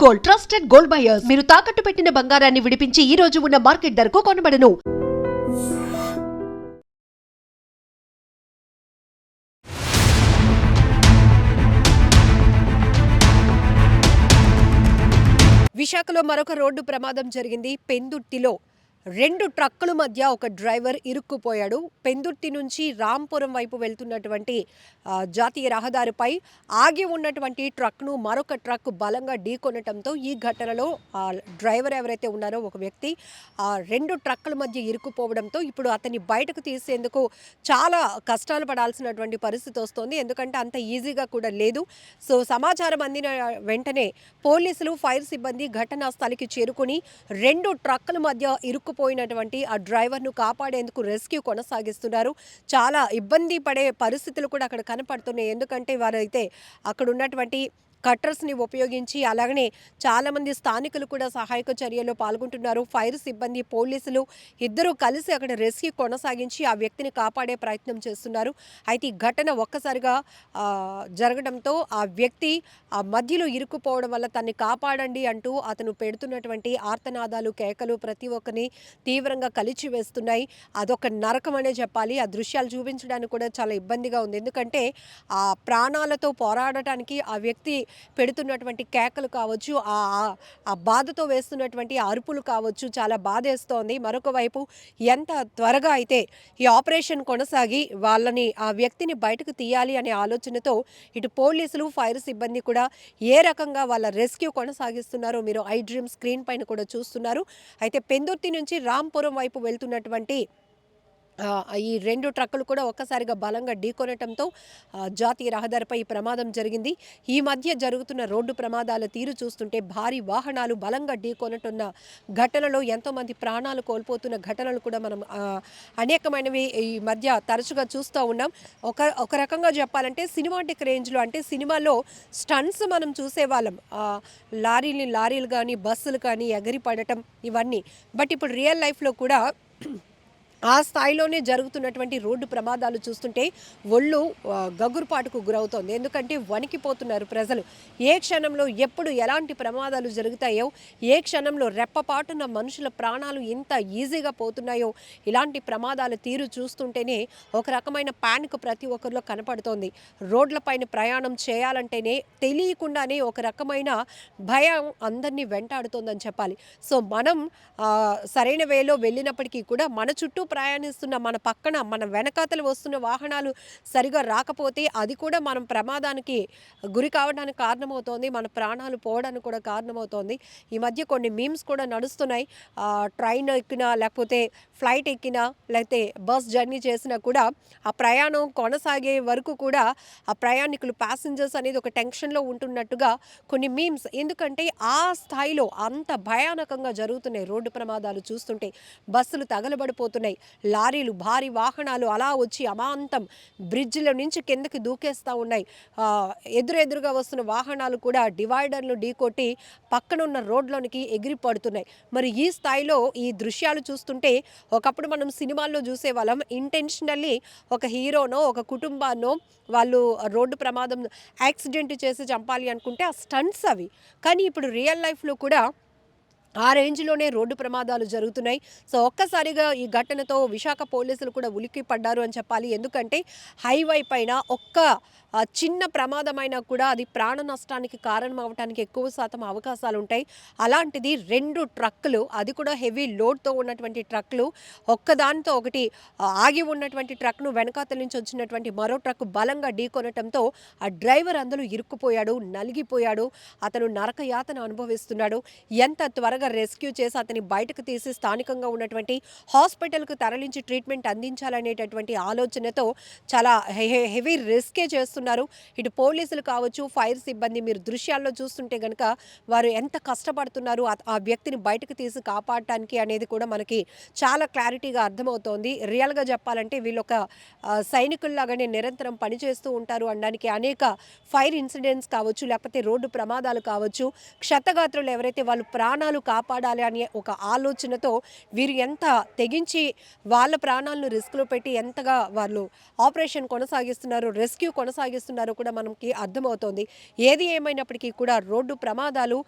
Gold, trusted gold buyers. మీరు తాకట్టు పెట్టిన బంగారాన్ని విడిపించి ఈ రోజు ఉన్న మార్కెట్ ధరకు కొనబడను. విశాఖలో మరొక రోడ్డు ప్రమాదం జరిగింది. పెందుర్తిలో 2 ట్రక్కుల మధ్య ఒక డ్రైవర్ ఇరుక్కుపోయాడు. పెందుర్తి నుంచి రాంపురం వైపు వెళ్తున్నటువంటి జాతీయ రహదారిపై ఆగి ఉన్నటువంటి ట్రక్ను మరొక ట్రక్ బలంగా ఢీకొనటంతో ఈ ఘటనలో డ్రైవర్ ఎవరైతే ఉన్నారో ఒక వ్యక్తి 2 ట్రక్కుల మధ్య ఇరుక్కుపోవడంతో ఇప్పుడు అతన్ని బయటకు తీసేందుకు చాలా కష్టాలు పడాల్సినటువంటి పరిస్థితి వస్తోంది. ఎందుకంటే అంత ఈజీగా కూడా లేదు. సో సమాచారం అందిన వెంటనే పోలీసులు, ఫైర్ సిబ్బంది ఘటనా స్థలికి చేరుకుని 2 ట్రక్కుల మధ్య పోయినటువంటి ఆ డ్రైవర్ను కాపాడేందుకు రెస్క్యూ కొనసాగిస్తున్నారు. చాలా ఇబ్బంది పడే పరిస్థితులు కూడా అక్కడ కనపడుతున్నాయి. ఎందుకంటే వారైతే అక్కడ ఉన్నటువంటి కట్టర్స్ని ఉపయోగించి, అలాగనే చాలామంది స్థానికులు కూడా సహాయక చర్యల్లో పాల్గొంటున్నారు. ఫైర్ సిబ్బంది, పోలీసులు ఇద్దరూ కలిసి అక్కడ రెస్క్యూ కొనసాగించి ఆ వ్యక్తిని కాపాడే ప్రయత్నం చేస్తున్నారు. అయితే ఈ ఘటన ఒక్కసారిగా జరగడంతో ఆ వ్యక్తి ఆ మధ్యలో ఇరుక్కుపోవడం వల్ల తన్ని కాపాడండి అంటూ అతను పెడుతున్నటువంటి ఆర్తనాదాలు, కేకలు ప్రతి ఒక్కరిని తీవ్రంగా కలిచివేస్తున్నాయి. అదొక నరకం అనే చెప్పాలి. ఆ దృశ్యాలు చూపించడానికి కూడా చాలా ఇబ్బందిగా ఉంది. ఎందుకంటే ఆ ప్రాణాలతో పోరాడటానికి ఆ వ్యక్తి పెడుతున్నటువంటి కేకలు కావచ్చు, ఆ బాధతో వేస్తున్నటువంటి అరుపులు కావచ్చు, చాలా బాధేస్తోంది. మరొక వైపు ఎంత త్వరగా అయితే ఈ ఆపరేషన్ కొనసాగి వాళ్ళని, ఆ వ్యక్తిని బయటకు తీయాలి అనే ఆలోచనతో ఇటు పోలీసులు, ఫైర్ సిబ్బంది కూడా ఏ రకంగా వాళ్ళ రెస్క్యూ కొనసాగిస్తున్నారో మీరు ఐ డ్రీమ్ స్క్రీన్ పైన కూడా చూస్తున్నారు. అయితే పెందుర్తి నుంచి రాంపురం వైపు వెళ్తున్నటువంటి ఈ 2 ట్రక్కులు కూడా ఒక్కసారిగా బలంగా ఢీకొనటంతో జాతీయ రహదారిపై ఈ ప్రమాదం జరిగింది. ఈ మధ్య జరుగుతున్న రోడ్డు ప్రమాదాల తీరు చూస్తుంటే భారీ వాహనాలు బలంగా ఢీకొనటున్న ఘటనలో ఎంతోమంది ప్రాణాలు కోల్పోతున్న ఘటనలు కూడా మనం అనేకమైనవి ఈ మధ్య తరచుగా చూస్తూ ఉన్నాం. ఒక రకంగా చెప్పాలంటే సినిమాటిక్ రేంజ్లో, అంటే సినిమాలో స్టంట్స్ మనం చూసేవాళ్ళం, లారీలు కానీ బస్సులు కానీ ఎగరి పడటం ఇవన్నీ. బట్ ఇప్పుడు రియల్ లైఫ్లో కూడా ఆ స్థాయిలోనే జరుగుతున్నటువంటి రోడ్డు ప్రమాదాలు చూస్తుంటే ఒళ్ళు గగురుపాటుకు గురవుతోంది. ఎందుకంటే వణికిపోతున్నారు ప్రజలు. ఏ క్షణంలో ఎప్పుడు ఎలాంటి ప్రమాదాలు జరుగుతాయో, ఏ క్షణంలో రెప్పపాటున మనుషుల ప్రాణాలు ఎంత ఈజీగా పోతున్నాయో, ఇలాంటి ప్రమాదాల తీరు చూస్తుంటేనే ఒక రకమైన పానిక్ ప్రతి ఒక్కరిలో కనపడుతోంది. రోడ్లపైన ప్రయాణం చేయాలంటేనే తెలియకుండానే ఒక రకమైన భయం అందరినీ వెంటాడుతోందని చెప్పాలి. సో మనం సరైన వేలో వెళ్ళినప్పటికీ కూడా మన చుట్టూ ప్రయాణిస్తున్న, మన పక్కన, మన వెనకాతలు వస్తున్న వాహనాలు సరిగా రాకపోతే అది కూడా మనం ప్రమాదానికి గురి కావడానికి కారణమవుతోంది, మన ప్రాణాలు పోవడానికి కూడా కారణమవుతోంది. ఈ మధ్య కొన్ని మీమ్స్ కూడా నడుస్తున్నాయి. ట్రైన్ ఎక్కినా, లేకపోతే ఫ్లైట్ ఎక్కినా, లేకపోతే బస్ జర్నీ చేసినా కూడా ఆ ప్రయాణం కొనసాగే వరకు కూడా ఆ ప్రయాణికులు, ప్యాసింజర్స్ అనేది ఒక టెన్షన్లో ఉంటున్నట్టుగా కొన్ని మీమ్స్. ఎందుకంటే ఆ స్థాయిలో అంత భయానకంగా జరుగుతున్నాయి రోడ్డు ప్రమాదాలు చూస్తుంటే. బస్సులు తగలబడిపోతున్నాయి, లారీలు, భారీ వాహనాలు అలా వచ్చి అమాంతం బ్రిడ్జ్ల నుంచి కిందకి దూకేస్తూ ఉన్నాయి. ఎదురుగా వస్తున్న వాహనాలు కూడా డివైడర్లు ఢీకొట్టి పక్కనున్న రోడ్లోనికి ఎగిరి పడుతున్నాయి. మరి ఈ స్థాయిలో ఈ దృశ్యాలు చూస్తుంటే ఒకప్పుడు మనం సినిమాల్లో చూసేవాళ్ళం, ఇంటెన్షనల్లీ ఒక హీరోనో ఒక కుటుంబాన్నో వాళ్ళు రోడ్డు ప్రమాదం, యాక్సిడెంట్ చేసి చంపాలి అనుకుంటే ఆ స్టంట్స్ అవి. కానీ ఇప్పుడు రియల్ లైఫ్లో కూడా ఆ రేంజ్లోనే రోడ్డు ప్రమాదాలు జరుగుతున్నాయి. సో ఒక్కసారిగా ఈ ఘటనతో విశాఖ పోలీసులు కూడా ఉలిక్కి పడ్డారు అని చెప్పాలి. ఎందుకంటే హైవే పైన ఒక్క చిన్న ప్రమాదమైనా కూడా అది ప్రాణ నష్టానికి కారణం అవడానికి ఎక్కువ శాతం అవకాశాలు ఉంటాయి. అలాంటిది 2 ట్రక్కులు, అది కూడా హెవీ లోడ్తో ఉన్నటువంటి ట్రక్కులు, ఒక్కదానితో ఒకటి ఆగి ఉన్నటువంటి ట్రక్ను వెనకాతల నుంచి వచ్చినటువంటి మరో ట్రక్ బలంగా ఢీకొనటంతో ఆ డ్రైవర్ అందులో ఇరుక్కుపోయాడు, నలిగిపోయాడు. అతను నరకయాతన అనుభవిస్తున్నాడు. ఎంత త్వరగా రెస్క్యూ చేసి అతని బయటకు తీసి స్థానికంగా ఉన్నటువంటి హాస్పిటల్కు తరలించి ట్రీట్మెంట్ అందించాలనేటటువంటి ఆలోచనతో చాలా హెవీ రిస్కే చేస్తున్నారు. ఇటు పోలీసులు కావచ్చు, ఫైర్ సిబ్బంది. మీరు దృశ్యాల్లో చూస్తుంటే కనుక వారు ఎంత కష్టపడుతున్నారు ఆ వ్యక్తిని బయటకు తీసి కాపాడటానికి అనేది కూడా మనకి చాలా క్లారిటీగా అర్థమవుతోంది. రియల్గా చెప్పాలంటే వీళ్ళొక సైనికుల్లాగానే నిరంతరం పనిచేస్తూ ఉంటారు అనడానికి అనేక ఫైర్ ఇన్సిడెంట్స్ కావచ్చు, లేకపోతే రోడ్డు ప్రమాదాలు కావచ్చు, క్షతగాత్రులు ఎవరైతే వాళ్ళు ప్రాణాలు కాపాడాలి అనే ఒక ఆలోచనతో వీరు ఎంత తెగించి వాళ్ళ ప్రాణాలను రిస్క్లో పెట్టి ఎంతగా వాళ్ళు ఆపరేషన్ కొనసాగిస్తున్నారు, రెస్క్యూ కొనసాగిస్తున్నారు సాగిస్తున్నారో కూడా మనకి అర్థమవుతోంది. ఏది ఏమైనప్పటికీ కూడా రోడ్డు ప్రమాదాలు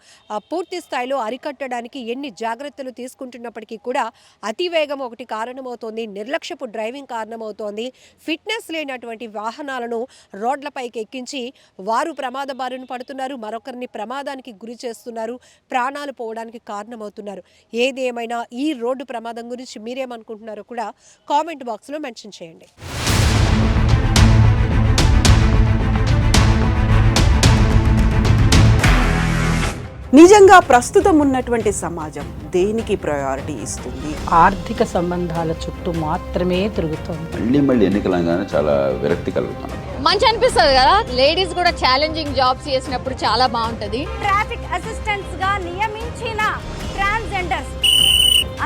పూర్తి స్థాయిలో అరికట్టడానికి ఎన్ని జాగ్రత్తలు తీసుకుంటున్నప్పటికీ కూడా అతివేగం ఒకటి కారణమవుతోంది, నిర్లక్ష్యపు డ్రైవింగ్ కారణమవుతోంది. ఫిట్నెస్ లేనటువంటి వాహనాలను రోడ్లపైకి ఎక్కించి వారు ప్రమాద బారిన పడుతున్నారు, మరొకరిని ప్రమాదానికి గురి చేస్తున్నారు, ప్రాణాలు పోవడానికి కారణమవుతున్నారు. ఏది ఏమైనా ఈ రోడ్డు ప్రమాదం గురించి మీరేమనుకుంటున్నారో కూడా కామెంట్ బాక్స్లో మెన్షన్ చేయండి. నిజంగా ప్రస్తుతం ఉన్నటువంటి సమాజం దేనికి ప్రయారిటీ ఇస్తుంది? ఆర్థిక సంబంధాల చుట్టూ మాత్రమే తిరుగుతుంది. మళ్ళీ ఎన్నికలంగానే చాలా విరక్తి కలుగుతాం. మంచి అనిపిస్తుంది కదా, లేడీస్ కూడా ఛాలెంజింగ్ జాబ్స్ చేసినప్పుడు చాలా బాగుంటది. ట్రాఫిక్ అసిస్టెంట్స్ గా నియమించిన ట్రాన్స్జెండర్స్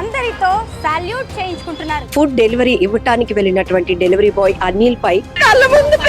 అందరితో సాల్యూట్ చేయించుకుంటున్నారు. ఫుడ్ డెలివరీ ఇవ్వటానికి వెళ్ళినటువంటి డెలివరీ బాయ్ అనిల్ పై కళ్ళ ముందు